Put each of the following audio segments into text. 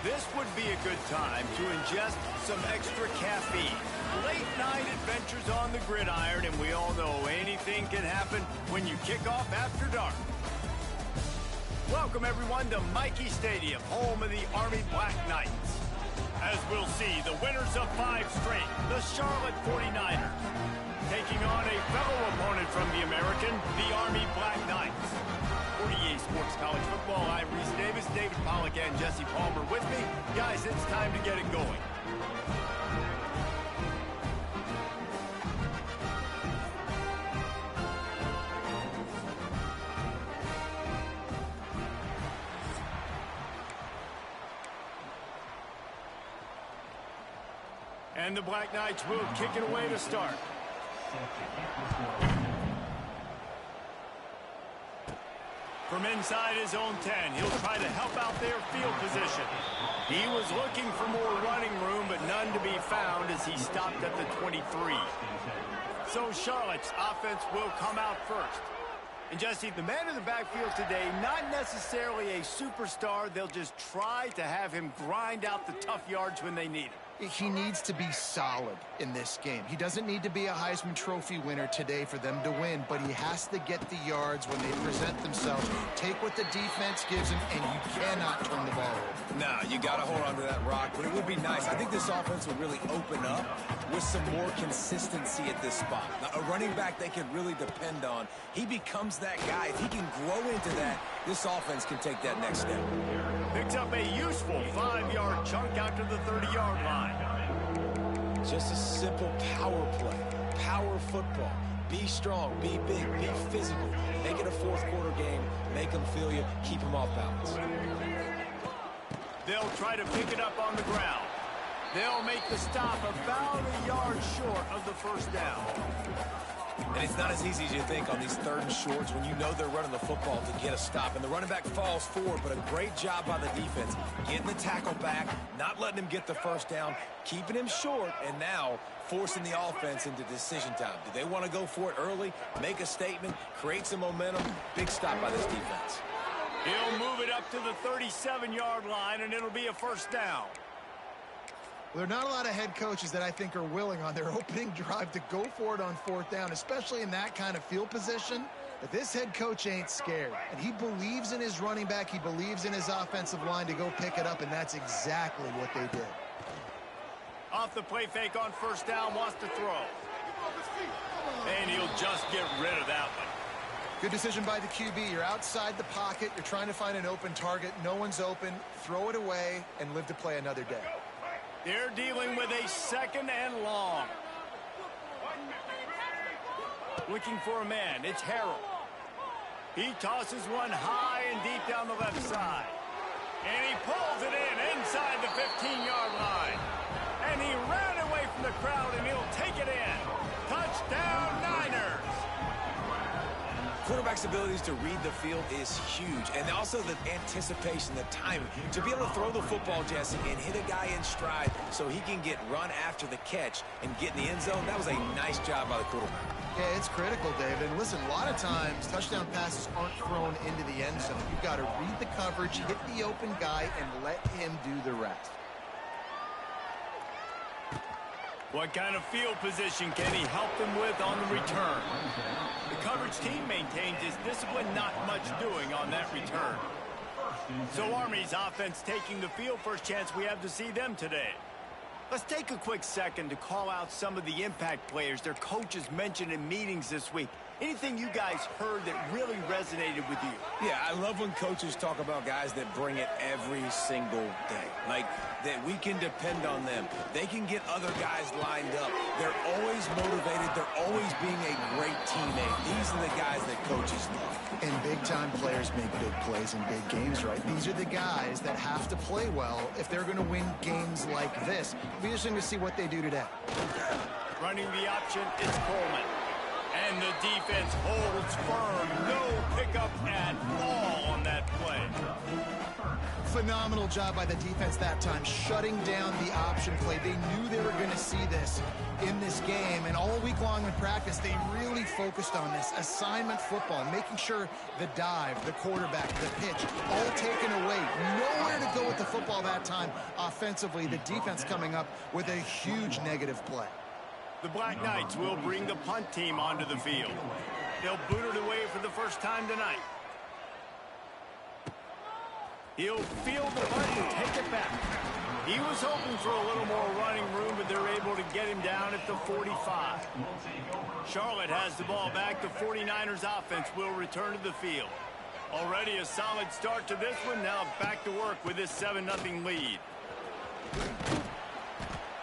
This would be a good time to ingest some extra caffeine. Late night adventures on the gridiron, and we all know anything can happen when you kick off after dark. Welcome everyone to Michie Stadium, home of the Army Black Knights. As we'll see, the winners of 5 straight, the Charlotte 49ers, taking on a fellow opponent from the American, the Army Black Knights. 48 Sports College Football, I'm Reese Davis, David Pollack and Jesse Palmer with me. Guys, it's time to get it going. And the Black Knights will kick it away to start. From inside his own 10, he'll try to help out their field position. He was looking for more running room, but none to be found as he stopped at the 23. So Charlotte's offense will come out first. And Jesse, the man in the backfield today, not necessarily a superstar. They'll just try to have him grind out the tough yards when they need him. He needs to be solid in this game. He doesn't need to be a Heisman Trophy winner today for them to win, but he has to get the yards when they present themselves. Take what the defense gives him, and you cannot turn the ball over. No, you got to hold on to that rock, but it would be nice. I think this offense would really open up with some more consistency at this spot. Now, a running back they can really depend on. He becomes that guy. If he can grow into that, this offense can take that next step. Picks up a useful 5-yard chunk out to the 30-yard line. Just a simple power play, power football. Be strong, be big, be physical. Make it a fourth-quarter game. Make them feel you. Keep them off balance. They'll try to pick it up on the ground. They'll make the stop about a yard short of the first down. And it's not as easy as you think on these 3rd and shorts when you know they're running the football to get a stop. And the running back falls forward, but a great job by the defense. Getting the tackle back, not letting him get the first down, keeping him short, and now forcing the offense into decision time. Do they want to go for it early, make a statement, create some momentum? Big stop by this defense. He'll move it up to the 37-yard line, and it'll be a first down. There are not a lot of head coaches that I think are willing on their opening drive to go for it on 4th down, especially in that kind of field position. But this head coach ain't scared, and he believes in his running back. He believes in his offensive line to go pick it up, and that's exactly what they did. Off the play fake on first down, wants to throw. And he'll just get rid of that one. Good decision by the QB. You're outside the pocket. You're trying to find an open target. No one's open. Throw it away and live to play another day. They're dealing with a 2nd and long. Looking for a man. It's Harrell. He tosses one high and deep down the left side. And he pulls it in inside the 15-yard line. And he ran away from the crowd, and he'll take it in. Touchdown, Niners! Quarterback's abilities to read the field is huge, and also the anticipation, the timing. To be able to throw the football, Jesse, and hit a guy in stride so he can get run after the catch and get in the end zone, that was a nice job by the quarterback. Yeah, it's critical, David. And listen, a lot of times, touchdown passes aren't thrown into the end zone. You've got to read the coverage, hit the open guy, and let him do the rest. What kind of field position can he help them with on the return? The coverage team maintains his discipline, not much doing on that return. So Army's offense taking the field, first chance we have to see them today. Let's take a quick second to call out some of the impact players their coaches mentioned in meetings this week. Anything you guys heard that really resonated with you? Yeah, I love when coaches talk about guys that bring it every single day. Like, that we can depend on them. They can get other guys lined up. They're always motivated. They're always being a great teammate. These are the guys that coaches love. And big-time players make big plays in big games, right? These are the guys that have to play well if they're going to win games like this. It'll be interesting to see what they do today. Running the option, it's Coleman. And the defense holds firm. No pickup at all on that play. Phenomenal job by the defense that time, shutting down the option play. They knew they were going to see this in this game, and all week long in practice, they really focused on this assignment football, making sure the dive, the quarterback, the pitch, all taken away. Nowhere to go with the football that time offensively. The defense coming up with a huge negative play. The Black Knights will bring the punt team onto the field. They'll boot it away for the first time tonight. He'll field the punt and take it back. He was hoping for a little more running room, but they're able to get him down at the 45. Charlotte has the ball back. The 49ers offense will return to the field. Already a solid start to this one. Now back to work with this 7-0 lead.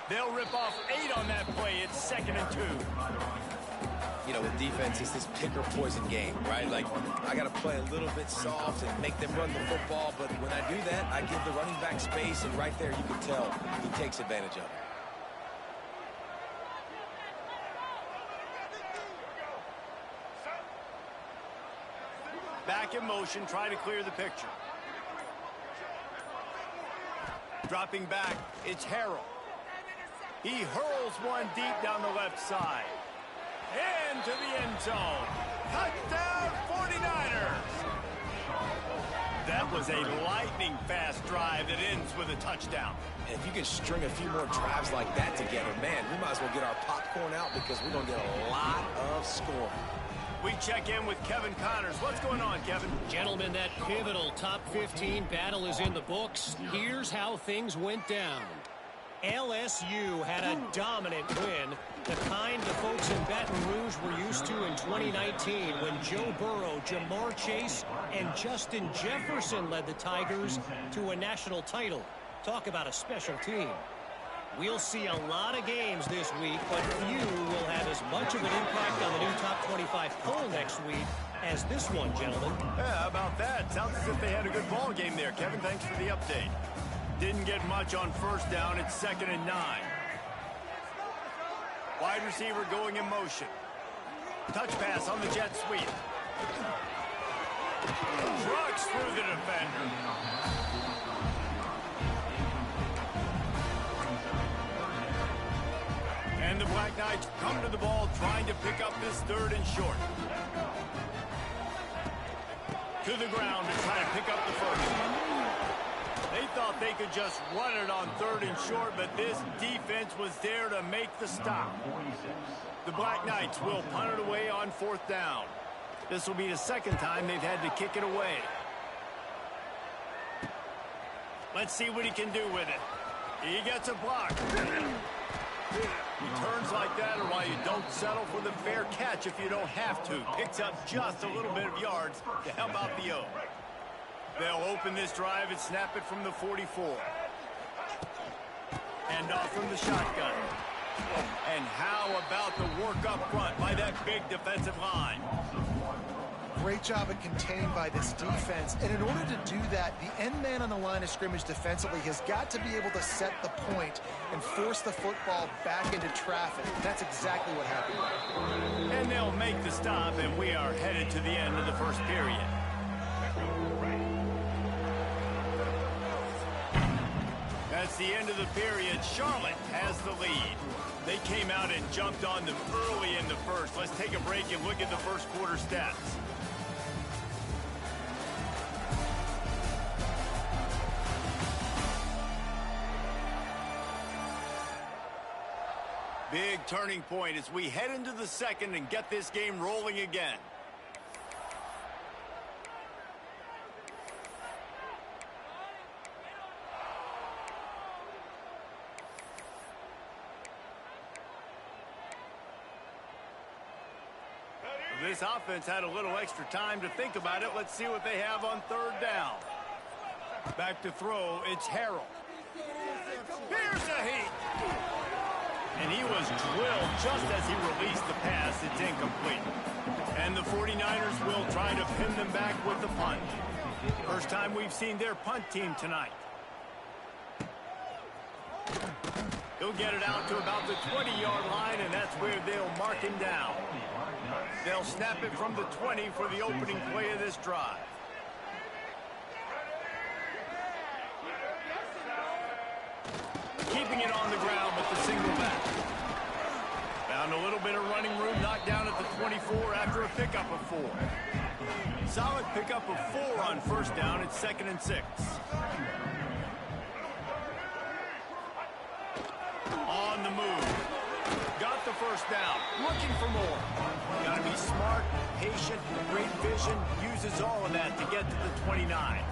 They'll rip off 8 on that play. It's 2nd and 2. You know, with defense, it's this pick or poison game, right? Like, I got to play a little bit soft and make them run the football, but when I do that, I give the running back space, and right there you can tell he takes advantage of it. Back in motion, try to clear the picture. Dropping back, it's Harrell. He hurls one deep down the left side. Into the end zone. Touchdown, 49ers. That was a lightning-fast drive that ends with a touchdown. And if you can string a few more drives like that together, man, we might as well get our popcorn out because we're going to get a lot of scoring. We check in with Kevin Connors. What's going on, Kevin? Gentlemen, that pivotal top 15 battle is in the books. Here's how things went down. LSU had a dominant win, the kind the folks in Baton Rouge were used to in 2019 when Joe Burrow, Jamar Chase, and Justin Jefferson led the Tigers to a national title. Talk about a special team. We'll see a lot of games this week, but few will have as much of an impact on the new top 25 poll next week as this one, gentlemen. Yeah, how about that? Sounds as if they had a good ball game there. Kevin, thanks for the update. Didn't get much on first down. It's 2nd and 9. Wide receiver going in motion. Touch pass on the jet sweep. Trucks through the defender. And the Black Knights come to the ball trying to pick up this 3rd and short. To the ground to try to pick up the first. They thought they could just run it on 3rd and short, but this defense was there to make the stop. The Black Knights will punt it away on 4th down. This will be the 2nd time they've had to kick it away. Let's see what he can do with it. He gets a block. He turns like that, or why you don't settle for the fair catch if you don't have to. Picks up just a little bit of yards to help out the O. They'll open this drive and snap it from the 44. And off from the shotgun. And how about the work up front by that big defensive line? Great job of contained by this defense. And in order to do that, the end man on the line of scrimmage defensively has got to be able to set the point and force the football back into traffic. That's exactly what happened. And they'll make the stop, and we are headed to the end of the first period. That's the end of the period. Charlotte has the lead. They came out and jumped on them early in the first. Let's take a break and look at the first quarter stats. Big turning point as we head into the second and get this game rolling again. This offense had a little extra time to think about it. Let's see what they have on 3rd down. Back to throw, it's Harrell. Here's a heat. And he was drilled just as he released the pass. It's incomplete. And the 49ers will try to pin them back with the punt. First time we've seen their punt team tonight. He'll get it out to about the 20-yard line, and that's where they'll mark him down. They'll snap it from the 20 for the opening play of this drive. Keeping it on the ground with the single back. Found a little bit of running room, knocked down at the 24 after a pickup of 4. Solid pickup of 4 on first down. It's 2nd and 6. On the move. Got the first down. Looking for more. Got to be smart, patient, great vision. Uses all of that to get to the 29.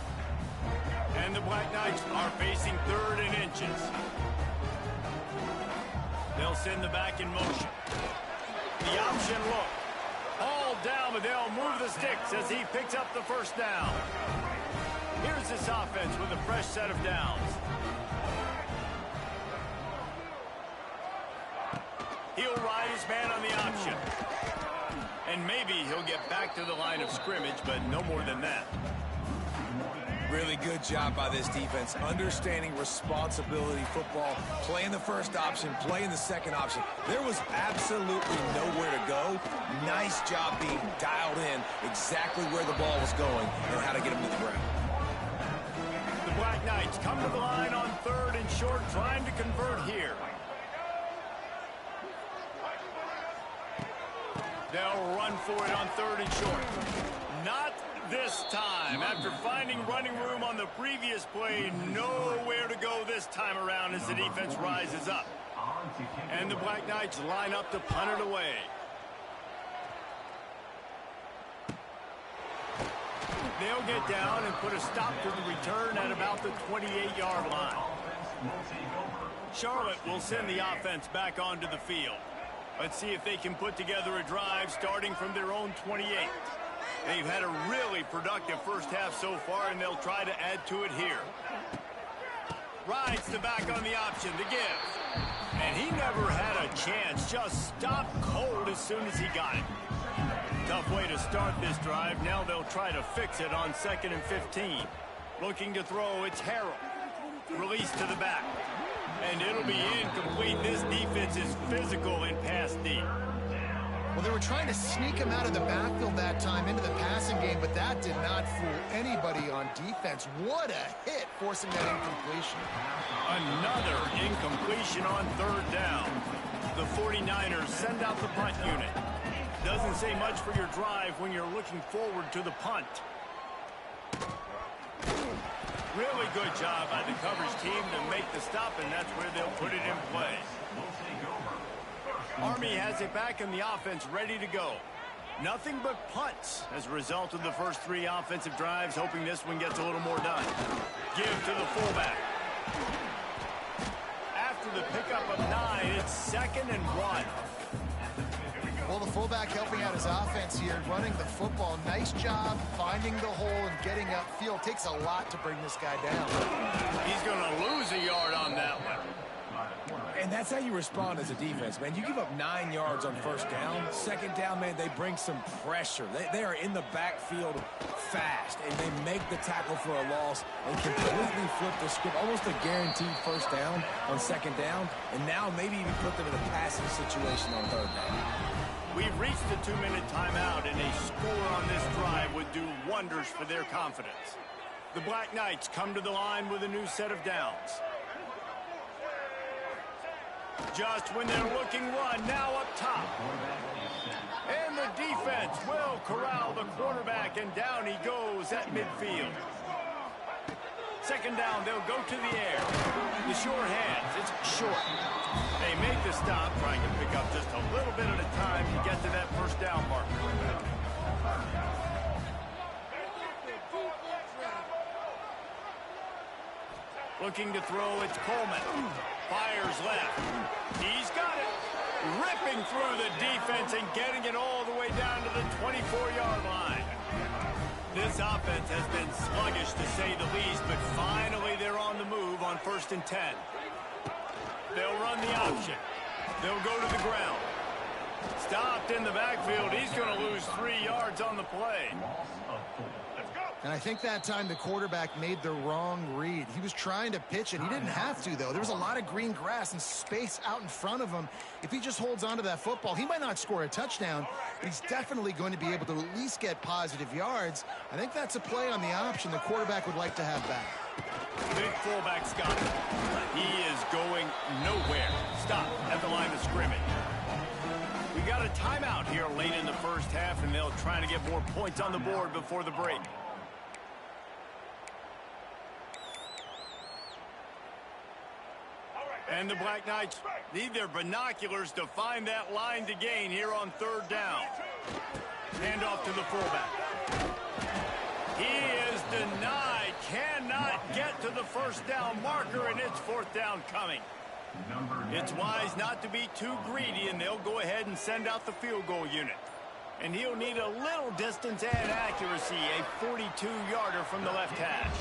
And the Black Knights are facing 3rd and inches. They'll send the back in motion. The option look. All down, but they'll move the sticks as he picks up the first down. Here's this offense with a fresh set of downs. He'll ride his man on the option. And maybe he'll get back to the line of scrimmage, but no more than that. Really good job by this defense, understanding responsibility football, playing the first option, playing the second option. There was absolutely nowhere to go. Nice job being dialed in exactly where the ball was going and how to get him to the ground. The Black Knights come to the line on 3rd and short, trying to convert here. They'll run for it on 3rd and short. Not this time. After finding running room on the previous play, nowhere to go this time around as the defense rises up. And the Black Knights line up to punt it away. They'll get down and put a stop to the return at about the 28-yard line. Charlotte will send the offense back onto the field. Let's see if they can put together a drive starting from their own 28. They've had a really productive first half so far, and they'll try to add to it here. Rides the back on the option, the give. And he never had a chance, just stopped cold as soon as he got it. Tough way to start this drive. Now they'll try to fix it on 2nd and 15. Looking to throw, it's Harrell. Release to the back. And it'll be incomplete. This defense is physical in pass D. Well, they were trying to sneak him out of the backfield that time into the passing game, but that did not fool anybody on defense. What a hit, forcing that incompletion. Another incompletion on 3rd down. The 49ers send out the punt unit. Doesn't say much for your drive when you're looking forward to the punt. Really good job by the coverage team to make the stop, and that's where they'll put it in play. Army has it back in the offense ready to go. Nothing but punts as a result of the first 3 offensive drives, hoping this one gets a little more done. Give to the fullback. After the pickup of 9, it's 2nd and 1. Well, the fullback helping out his offense here, running the football. Nice job finding the hole and getting upfield. Takes a lot to bring this guy down. He's going to lose a yard on that one. And that's how you respond as a defense, man. You give up 9 yards on first down. 2nd down, man, they bring some pressure. They are in the backfield fast, and they make the tackle for a loss and completely flip the script. Almost a guaranteed first down on 2nd down, and now maybe even put them in a passing situation on 3rd down. We've reached the 2-minute timeout, and a score on this drive would do wonders for their confidence. The Black Knights come to the line with a new set of downs. Just when they're looking run, now up top. And the defense will corral the quarterback, and down he goes at midfield. 2nd down, they'll go to the air. The sure hands, it's short. They make the stop, trying to pick up just a little bit at a time to get to that first down marker. Looking to throw, it's Coleman. Fires left. He's got it. Ripping through the defense and getting it all the way down to the 24-yard line. This offense has been sluggish to say the least, but finally they're on the move on 1st and 10. They'll run the option. They'll go to the ground. Stopped in the backfield. He's going to lose 3 yards on the play. And I think that time the quarterback made the wrong read. He was trying to pitch it. He didn't have to, though. There was a lot of green grass and space out in front of him. If he just holds on to that football, he might not score a touchdown, but he's definitely going to be able to at least get positive yards. I think that's a play on the option the quarterback would like to have back. Big fullback Scott. He is going nowhere. Stop at the line of scrimmage. We got a timeout here late in the first half, and they'll try to get more points on the board before the break. And the Black Knights need their binoculars to find that line to gain here on third down. Hand off to the fullback. He is denied. Cannot get to the first down marker, and it's fourth down coming. It's wise not to be too greedy, and they'll go ahead and send out the field goal unit. And he'll need a little distance and accuracy, a 42-yarder from the left hash.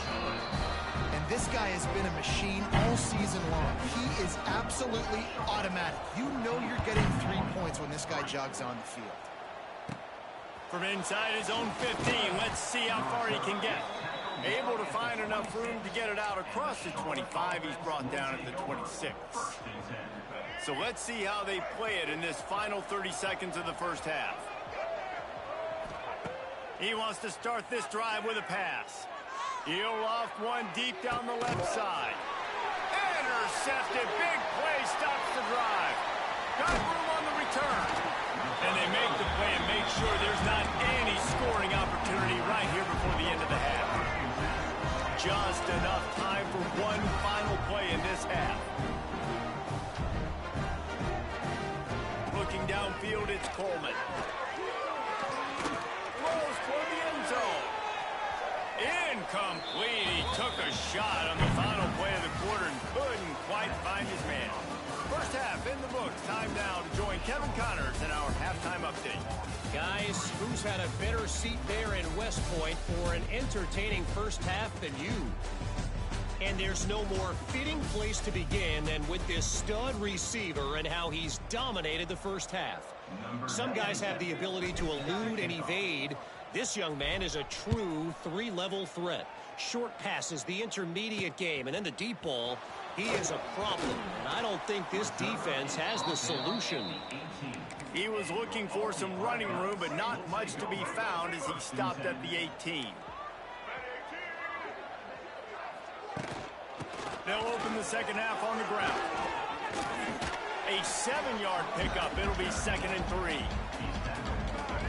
And this guy has been a machine all season long. He is absolutely automatic. You know you're getting 3 points when this guy jogs on the field. From inside his own 15, let's see how far he can get. Able to find enough room to get it out across the 25. He's brought down at the 26. So let's see how they play it in this final 30 seconds of the first half. He wants to start this drive with a pass. He'll loft one deep down the left side. Intercepted. Big play stops the drive. Got room on the return. And they make the play and make sure there's not any scoring opportunity right here before the end of the half. Just enough time for one final play in this half. Looking downfield, it's Coleman. Throws toward the end zone. Incomplete. He took a shot on the final play of the quarter and couldn't quite find his man. First half in the books. Time now to join Kevin Connors in our halftime update. Guys, who's had a better seat there in West Point for an entertaining first half than you? And there's no more fitting place to begin than with this stud receiver and how he's dominated the first half. Some guys have the ability to elude and evade. This young man is a true three-level threat. Short passes, the intermediate game, and then the deep ball. He is a problem, and I don't think this defense has the solution. He was looking for some running room, but not much to be found as he stopped at the 18. They'll open the second half on the ground. A 7-yard pickup. It'll be 2nd and 3.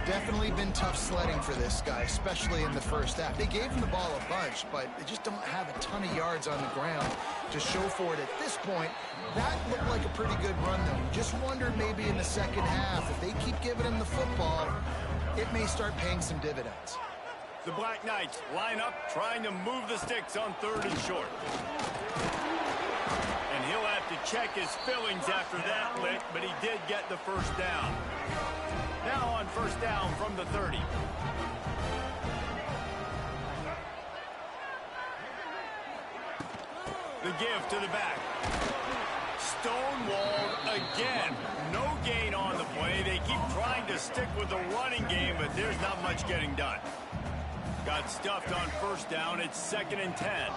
Definitely been tough sledding for this guy, especially in the first half. They gave him the ball a bunch, but they just don't have a ton of yards on the ground to show for it at this point. That looked like a pretty good run, though. You just wonder maybe in the second half, if they keep giving him the football, it may start paying some dividends. The Black Knights line up, trying to move the sticks on 3rd and short. And he'll have to check his fillings after that lick, but he did get the first down. Now on first down from the 30. The give to the back. Stonewalled again. No gain on the play. They keep trying to stick with the running game, but there's not much getting done. Got stuffed on first down. It's 2nd and 10.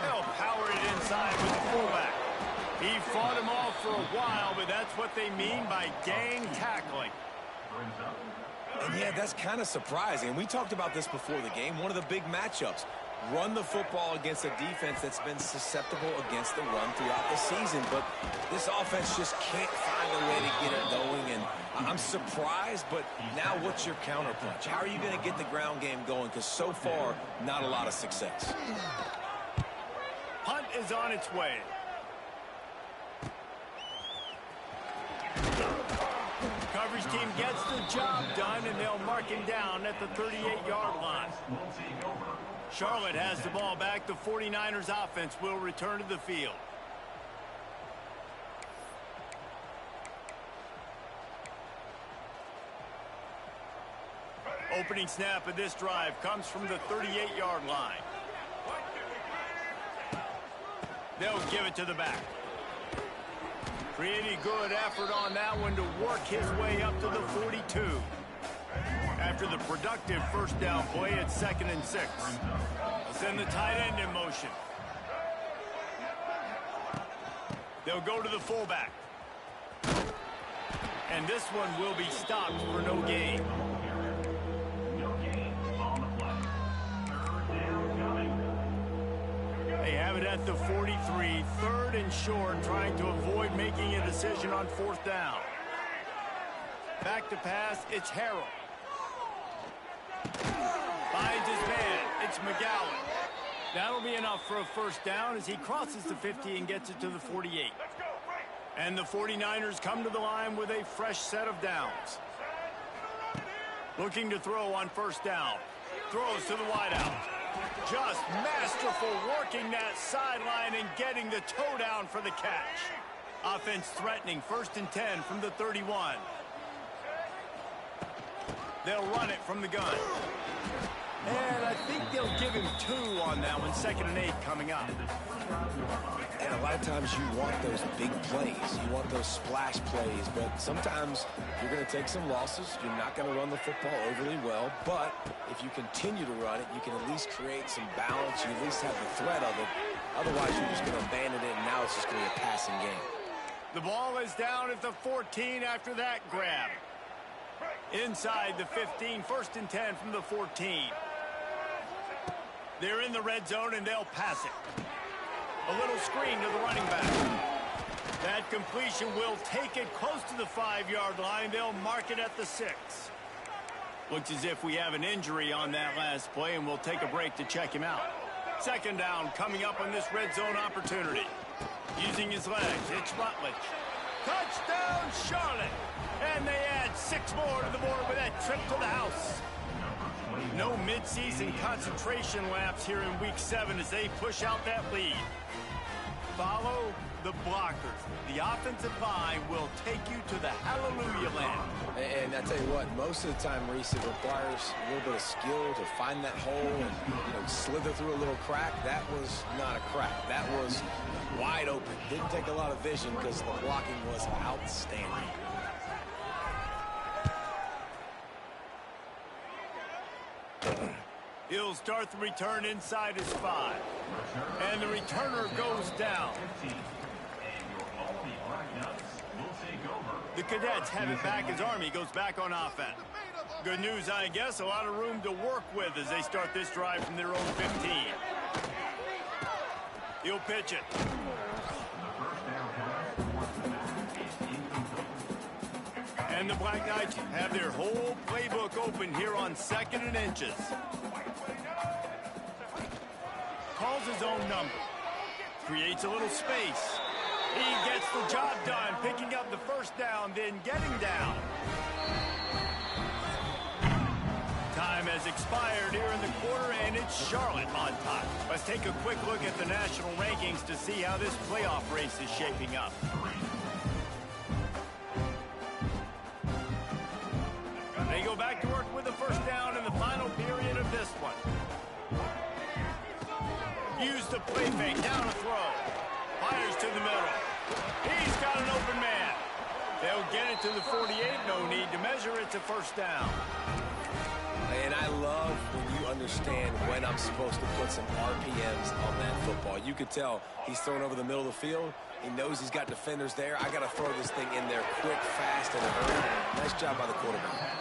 They'll power it inside with the fullback. He fought him off for a while, but that's what they mean by gang tackling. And yeah, that's kind of surprising. We talked about this before the game. One of the big matchups. Run the football against a defense that's been susceptible against the run throughout the season. But this offense just can't find a way to get it going. And I'm surprised, but now what's your counterpunch? How are you going to get the ground game going? Because so far, not a lot of success. Punt is on its way. Coverage team gets the job done, and they'll mark him down at the 38-yard line. Charlotte has the ball back. The 49ers offense will return to the field. Opening snap of this drive comes from the 38-yard line. They'll give it to the back. Pretty good effort on that one to work his way up to the 42. After after the productive first down play at 2nd and 6. They'll send the tight end in motion. They'll go to the fullback. And this one will be stopped for no gain. They have it at the 43, 3rd and short, trying to avoid making a decision on 4th down. Back to pass, it's Harrell. Finds his man, it's McGowan. That'll be enough for a first down as he crosses the 50 and gets it to the 48. And the 49ers come to the line with a fresh set of downs. Looking to throw on first down. Throws to the wideout. Just masterful working that sideline and getting the toe down for the catch. Offense threatening 1st and 10 from the 31. They'll run it from the gun. And I think they'll give him 2 on that one. 2nd and 8 coming up. And a lot of times you want those big plays. You want those splash plays. But sometimes you're going to take some losses. You're not going to run the football overly well. But if you continue to run it, you can at least create some balance. You at least have the threat of it. Otherwise, you're just going to abandon it, and now it's just going to be a passing game. The ball is down at the 14 after that grab. Inside the 15, 1st and 10 from the 14. They're in the red zone, and they'll pass it. A little screen to the running back. That completion will take it close to the 5-yard line. They'll mark it at the 6. Looks as if we have an injury on that last play, and we'll take a break to check him out. 2nd down coming up on this red zone opportunity. Using his legs, it's Rutledge. Touchdown, Charlotte! And they add 6 more to the board with that trip to the house. No midseason concentration laps here in Week 7 as they push out that lead. Follow the blockers. The offensive line will take you to the hallelujah land. And I tell you what, most of the time, Reese, it requires a little bit of skill to find that hole and slither through a little crack. That was not a crack. That was wide open. Didn't take a lot of vision because the blocking was outstanding. He'll start the return inside his 5. And the returner goes down. The Cadets have it back as Army goes back on offense. Good news, I guess, a lot of room to work with as they start this drive from their own 15. He'll pitch it. And the Black Knights have their whole playbook open here on 2nd and inches. Calls his own number. Creates a little space. He gets the job done, picking up the first down, then getting down. Time has expired here in the quarter, and it's Charlotte on top. Let's take a quick look at the national rankings to see how this playoff race is shaping up. They go back to work with the first down in the final period of this one. Use the play fake, down a throw. Fires to the middle. He's got an open man. They'll get it to the 48. No need to measure. It's a first down. And I love when you understand when I'm supposed to put some RPMs on that football. You could tell he's throwing over the middle of the field. He knows he's got defenders there. I got to throw this thing in there quick, fast, and in a hurry. Nice job by the quarterback.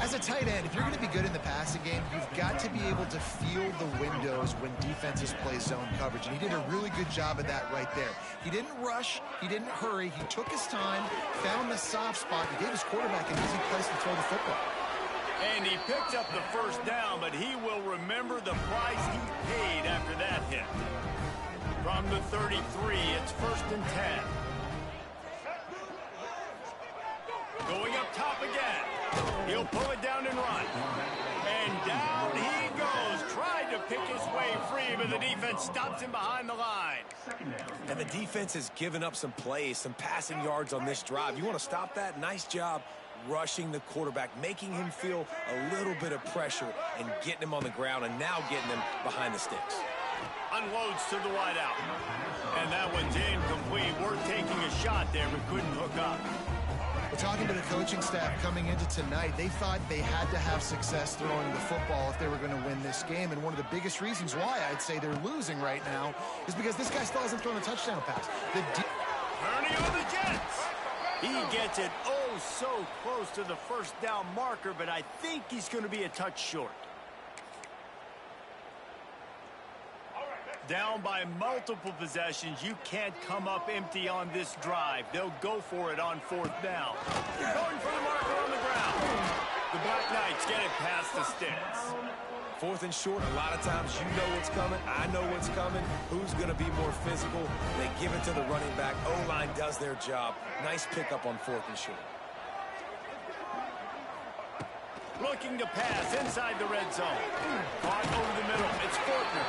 As a tight end, if you're going to be good in the passing game, you've got to be able to feel the windows when defenses play zone coverage. And he did a really good job of that right there. He didn't rush. He didn't hurry. He took his time, found the soft spot, and gave his quarterback an easy place to throw the football. And he picked up the first down, but he will remember the price he paid after that hit. From the 33, it's 1st and 10. Going up top again. He'll pull it down and run. And down he goes. Tried to pick his way free, but the defense stops him behind the line. And the defense has given up some plays, some passing yards on this drive. You want to stop that? Nice job rushing the quarterback, making him feel a little bit of pressure and getting him on the ground and now getting him behind the sticks. Unloads to the wideout. And that one's incomplete. We're taking a shot shot there, but couldn't hook up. We're talking to the coaching staff coming into tonight. They thought they had to have success throwing the football if they were going to win this game. And one of the biggest reasons why I'd say they're losing right now is because this guy still hasn't thrown a touchdown pass. Ernie on the Jets. He gets it oh so close to the first down marker, but I think he's going to be a touch short. Down by multiple possessions, you can't come up empty on this drive. They'll go for it on 4th down. Going for the marker on the ground. The Black Knights get it past the sticks. 4th and short, a lot of times you know what's coming. I know what's coming. Who's going to be more physical? They give it to the running back. O-line does their job. Nice pickup on 4th and short. Looking to pass inside the red zone. Caught over the middle. It's Fortner.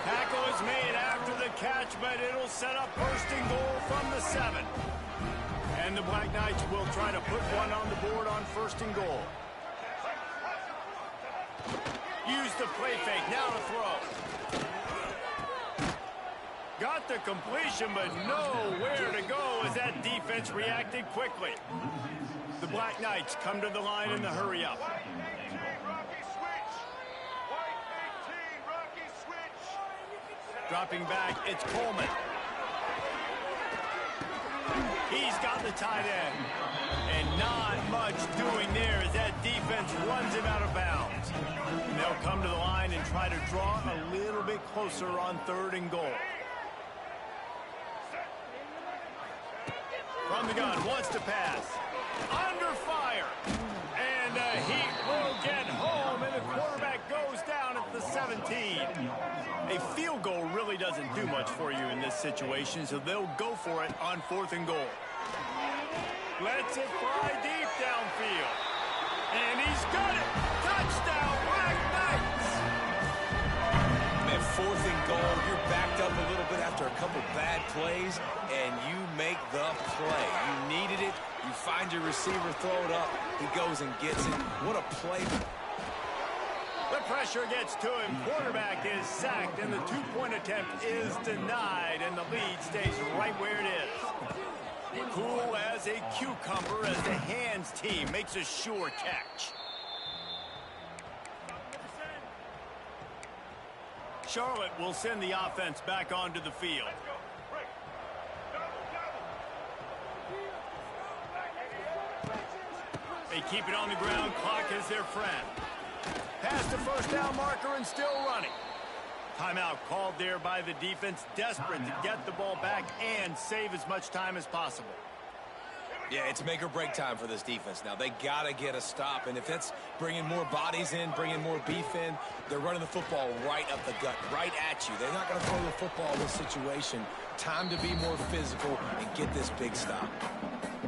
Tackle is made after the catch, but it'll set up 1st and goal from the 7. And the Black Knights will try to put one on the board on 1st and goal. Use the play fake, now to throw. Got the completion, but nowhere to go as that defense reacted quickly. The Black Knights come to the line in the hurry-up. Dropping back, it's Coleman. He's got the tight end. And not much doing there as that defense runs him out of bounds. And they'll come to the line and try to draw a little bit closer on 3rd and goal. From the gun, wants to pass. Under fire. And he will get home, and the quarterback goes down at the 17. A field goal really doesn't do much for you in this situation, so they'll go for it on 4th and goal. Lets it fly deep downfield. And he's got it. Touchdown, Black Knights. Man, 4th and goal, you're backed up a little bit after a couple bad plays, and you make the play. You needed it. You find your receiver, throw it up. He goes and gets it. What a play. The pressure gets to him. Quarterback is sacked, and the 2-point attempt is denied, and the lead stays right where it is. Cool as a cucumber as the hands team makes a sure catch. Charlotte will send the offense back onto the field. They keep it on the ground. Clock is their friend. Past the 1st down marker and still running. Timeout called there by the defense, desperate to get the ball back and save as much time as possible. Yeah, it's make or break time for this defense now. They got to get a stop, and if it's bringing more bodies in, bringing more beef in, they're running the football right up the gut, right at you. They're not going to throw the football in this situation. Time to be more physical and get this big stop.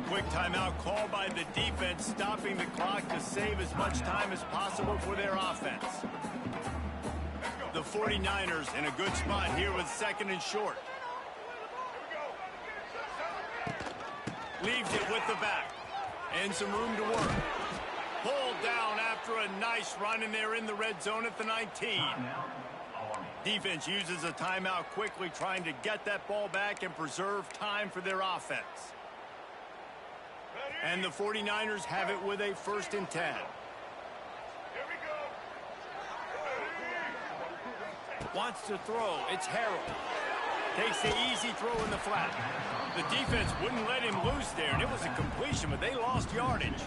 Quick timeout called by the defense, stopping the clock to save as much time as possible for their offense. The 49ers in a good spot here with 2nd and short. Leaves it with the back. And some room to work. Pulled down after a nice run, and they're in the red zone at the 19. Defense uses a timeout quickly, trying to get that ball back and preserve time for their offense. And the 49ers have it with a 1st and 10. Wants to throw. It's Harrell. Takes the easy throw in the flat. The defense wouldn't let him loose there, and it was a completion, but they lost yardage.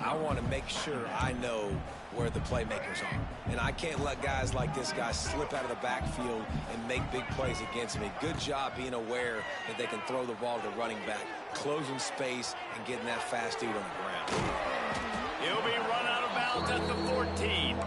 I want to make sure I know where the playmakers are. And I can't let guys like this guy slip out of the backfield and make big plays against me. Good job being aware that they can throw the ball to the running back, closing space, and getting that fast dude on the ground. He'll be run out of bounds at the 14.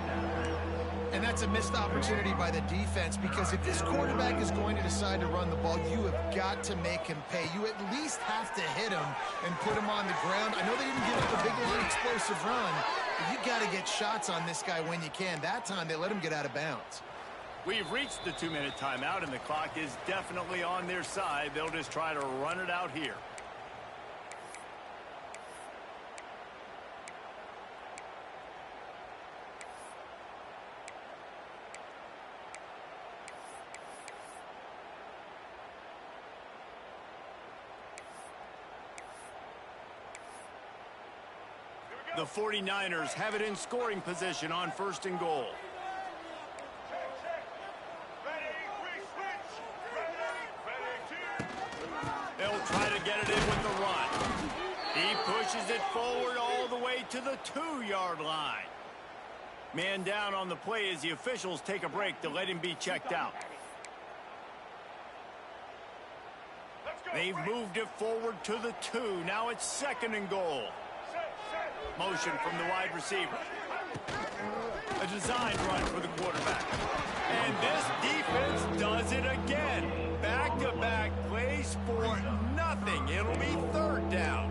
And that's a missed opportunity by the defense, because if this quarterback is going to decide to run the ball, you have got to make him pay. You at least have to hit him and put him on the ground. I know they didn't give up a big, long, explosive run, but you got to get shots on this guy when you can. That time, they let him get out of bounds. We've reached the 2-minute timeout, and the clock is definitely on their side. They'll just try to run it out here. The 49ers have it in scoring position on 1st and goal. They'll try to get it in with the run. He pushes it forward all the way to the 2-yard line. Man down on the play as the officials take a break to let him be checked out. They've moved it forward to the 2. Now it's 2nd and goal. Motion from the wide receiver. A designed run for the quarterback. And this defense does it again. Back-to-back plays for nothing. It'll be 3rd down.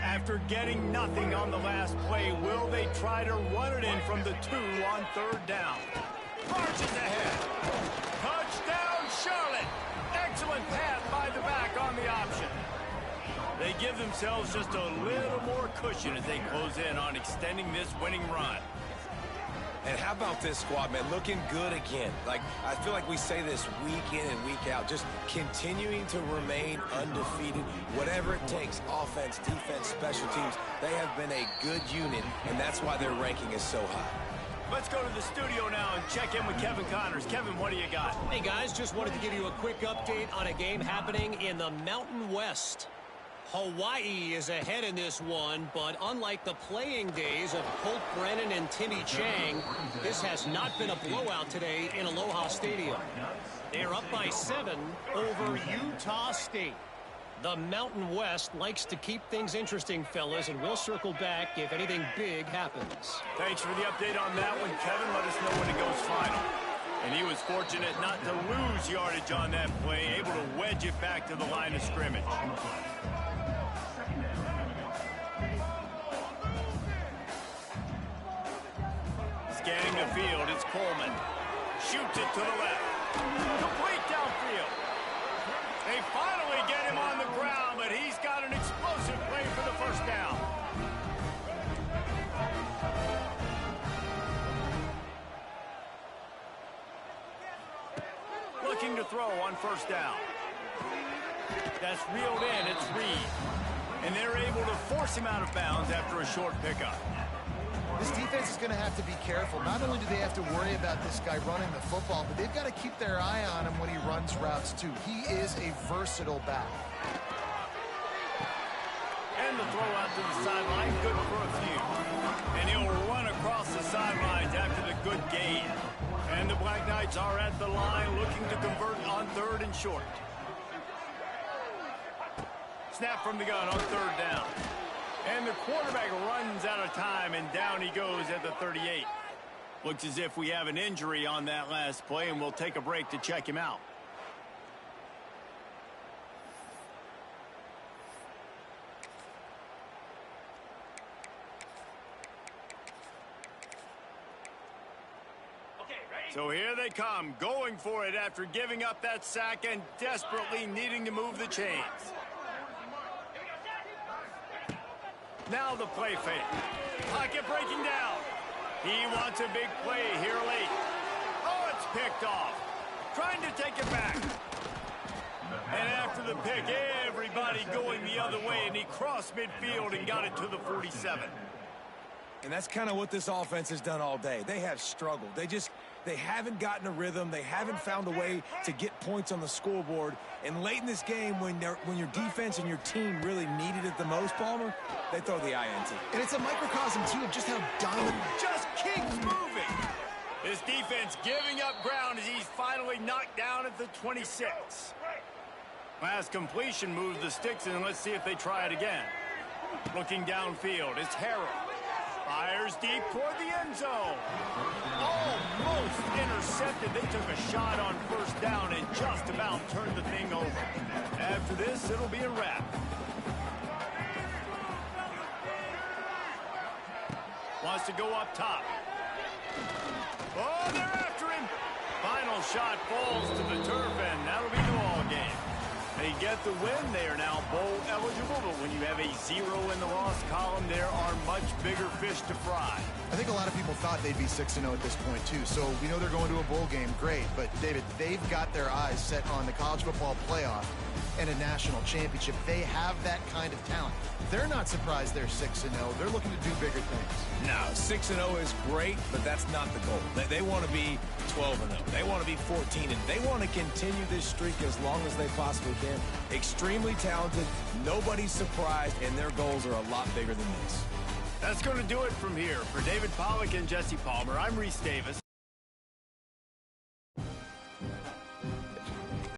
After getting nothing on the last play, will they try to run it in from the 2 on 3rd down? Marches ahead. Touchdown, Charlotte. Excellent pass by the back on the option. They give themselves just a little more cushion as they close in on extending this winning run. And how about this squad, man? Looking good again. Like, I feel like we say this week in and week out, just continuing to remain undefeated. Whatever it takes, offense, defense, special teams, they have been a good unit, and that's why their ranking is so high. Let's go to the studio now and check in with Kevin Connors. Kevin, what do you got? Hey, guys, just wanted to give you a quick update on a game happening in the Mountain West. Hawaii is ahead in this one, but unlike the playing days of Colt Brennan and Timmy Chang, this has not been a blowout today in Aloha Stadium. They're up by 7 over Utah State. The Mountain West likes to keep things interesting, fellas, and we'll circle back if anything big happens. Thanks for the update on that one, Kevin. Let us know when it goes final. And he was fortunate not to lose yardage on that play, able to wedge it back to the line of scrimmage. Scanning the field, it's Coleman. Shoots it to the left. Complete downfield. They finally get him on the ground, but he's got an explosive play for the 1st down. Looking to throw on 1st down. That's reeled in, it's Reed. And they're able to force him out of bounds after a short pickup. This defense is going to have to be careful. Not only do they have to worry about this guy running the football, but they've got to keep their eye on him when he runs routes, too. He is a versatile back. And the throw out to the sideline, good for a few. And he'll run across the sidelines after the good gain. And the Black Knights are at the line looking to convert on 3rd and short. Snap from the gun on 3rd down. And the quarterback runs out of time, and down he goes at the 38. Looks as if we have an injury on that last play, and we'll take a break to check him out. So here they come, going for it after giving up that sack and desperately needing to move the chains. Now the play fake. Pocket breaking down. He wants a big play here late. Oh, it's picked off. Trying to take it back. And after the pick, everybody going the other way, and he crossed midfield and got it to the 47. And that's kind of what this offense has done all day. They have struggled. They haven't gotten a rhythm. They haven't found a way to get points on the scoreboard. And late in this game, when your defense and your team really needed it the most, Palmer, they throw the INT. And it's a microcosm, too, of just how dominant. Just keeps moving. His defense giving up ground as he's finally knocked down at the 26. Last completion moves the sticks, and let's see if they try it again. Looking downfield, it's Harrell. Fires deep toward the end zone. Almost intercepted. They took a shot on 1st down and just about turned the thing over. After this, it'll be a wrap. Wants to go up top. Oh, they're after him. Final shot falls to the turf, and that'll be the ball game. They get the win, they are now bowl eligible, but when you have a 0 in the loss column, there are much bigger fish to fry. I think a lot of people thought they'd be 6-0 at this point, too. So we know they're going to a bowl game. Great. But, David, they've got their eyes set on the college football playoff and a national championship. They have that kind of talent. They're not surprised they're 6-0. They're looking to do bigger things. No, 6-0 is great, but that's not the goal. They want to be 12-0. They want to be 14, and they want to continue this streak as long as they possibly can. Extremely talented. Nobody's surprised, and their goals are a lot bigger than this. That's going to do it from here. For David Pollack and Jesse Palmer, I'm Reese Davis.